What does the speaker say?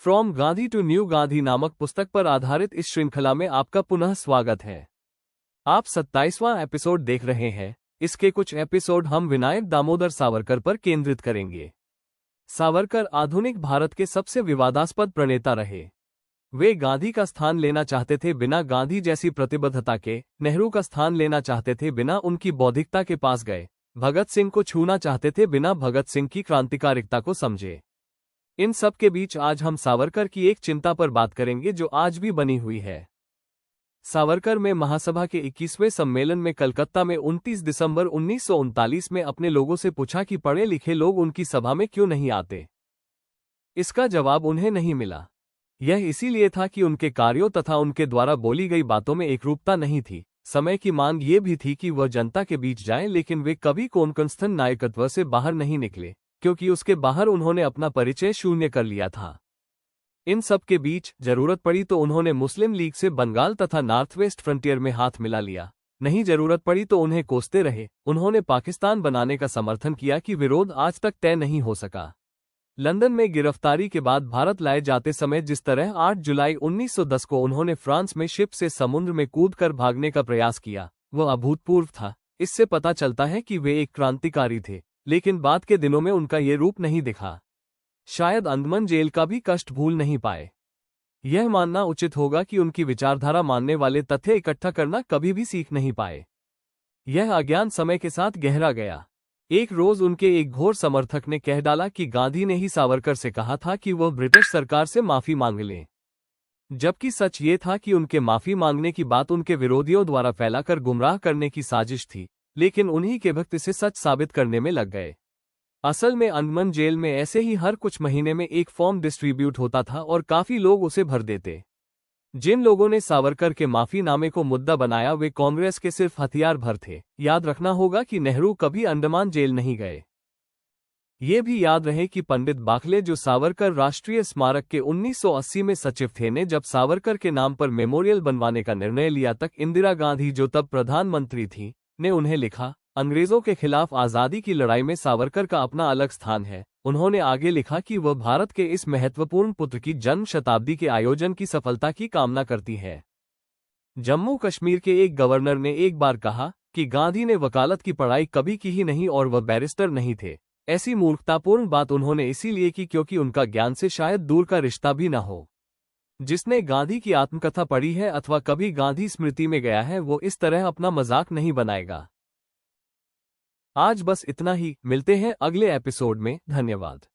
From Gandhi to new Gandhi नामक पुस्तक पर आधारित इस श्रृंखला में आपका पुनः स्वागत है। आप 27वां एपिसोड देख रहे हैं। इसके कुछ एपिसोड हम विनायक दामोदर सावरकर पर केंद्रित करेंगे। सावरकर आधुनिक भारत के सबसे विवादास्पद प्रणेता रहे। वे गांधी का स्थान लेना चाहते थे बिना गांधी जैसी प्रतिबद्धता के, नेहरू का स्थान लेना चाहते थे बिना उनकी बौद्धिकता के पास गए, भगत सिंह को छूना चाहते थे बिना भगत सिंह की क्रांतिकारिकता को समझे। इन सब के बीच आज हम सावरकर की एक चिंता पर बात करेंगे जो आज भी बनी हुई है। सावरकर में महासभा के 21वें सम्मेलन में कलकत्ता में 29 दिसंबर 1939 में अपने लोगों से पूछा कि पढ़े लिखे लोग उनकी सभा में क्यों नहीं आते। इसका जवाब उन्हें नहीं मिला। यह इसीलिए था कि उनके कार्यों तथा उनके द्वारा बोली गई बातों में एकरूपता नहीं थी। समय की मांग ये भी थी कि वह जनता के बीच जाएं, लेकिन वे कभी कौनकंस्थन नायकत्व से बाहर नहीं निकले, क्योंकि उसके बाहर उन्होंने अपना परिचय शून्य कर लिया था। इन सब के बीच जरूरत पड़ी तो उन्होंने मुस्लिम लीग से बंगाल तथा नॉर्थ वेस्ट फ्रंटियर में हाथ मिला लिया। नहीं जरूरत पड़ी तो उन्हें कोसते रहे। उन्होंने पाकिस्तान बनाने का समर्थन किया कि विरोध आज तक तय नहीं हो सका। लंदन में गिरफ्तारी के बाद भारत लाए जाते समय जिस तरह 8 जुलाई 1910 को उन्होंने फ्रांस में शिप से समुद्र में कूदकर भागने का प्रयास किया, वह अभूतपूर्व था। इससे पता चलता है कि वे एक क्रांतिकारी थे, लेकिन बाद के दिनों में उनका ये रूप नहीं दिखा। शायद अंदमान जेल का भी कष्ट भूल नहीं पाए। यह मानना उचित होगा कि उनकी विचारधारा मानने वाले तथ्य इकट्ठा करना कभी भी सीख नहीं पाए। यह अज्ञान समय के साथ गहरा गया। एक रोज उनके एक घोर समर्थक ने कह डाला कि गांधी ने ही सावरकर से कहा था कि वह ब्रिटिश सरकार से माफी मांग लें, जबकि सच ये था कि उनके माफी मांगने की बात उनके विरोधियों द्वारा फैलाकर गुमराह करने की साजिश थी, लेकिन उन्हीं के भक्त इसे सच साबित करने में लग गए। असल में अंदमान जेल में ऐसे ही हर कुछ महीने में एक फॉर्म डिस्ट्रीब्यूट होता था और काफी लोग उसे भर देते। जिन लोगों ने सावरकर के माफीनामे को मुद्दा बनाया वे कांग्रेस के सिर्फ हथियार भर थे। याद रखना होगा कि नेहरू कभी अंडमान जेल नहीं गए। ये भी याद रहे कि पंडित बाखले, जो सावरकर राष्ट्रीय स्मारक के 1980 में सचिव थे, ने जब सावरकर के नाम पर मेमोरियल बनवाने का निर्णय लिया तक इंदिरा गांधी, जो तब प्रधानमंत्री थी, ने उन्हें लिखा, अंग्रेजों के खिलाफ आजादी की लड़ाई में सावरकर का अपना अलग स्थान है। उन्होंने आगे लिखा कि वह भारत के इस महत्वपूर्ण पुत्र की जन्म शताब्दी के आयोजन की सफलता की कामना करती है। जम्मू कश्मीर के एक गवर्नर ने एक बार कहा कि गांधी ने वकालत की पढ़ाई कभी की ही नहीं और वह बैरिस्टर नहीं थे। ऐसी मूर्खतापूर्ण बात उन्होंने इसीलिए की क्योंकि उनका ज्ञान से शायद दूर का रिश्ता भी न हो। जिसने गांधी की आत्मकथा पढ़ी है अथवा कभी गांधी स्मृति में गया है, वो इस तरह अपना मजाक नहीं बनाएगा। आज बस इतना ही। मिलते हैं अगले एपिसोड में। धन्यवाद।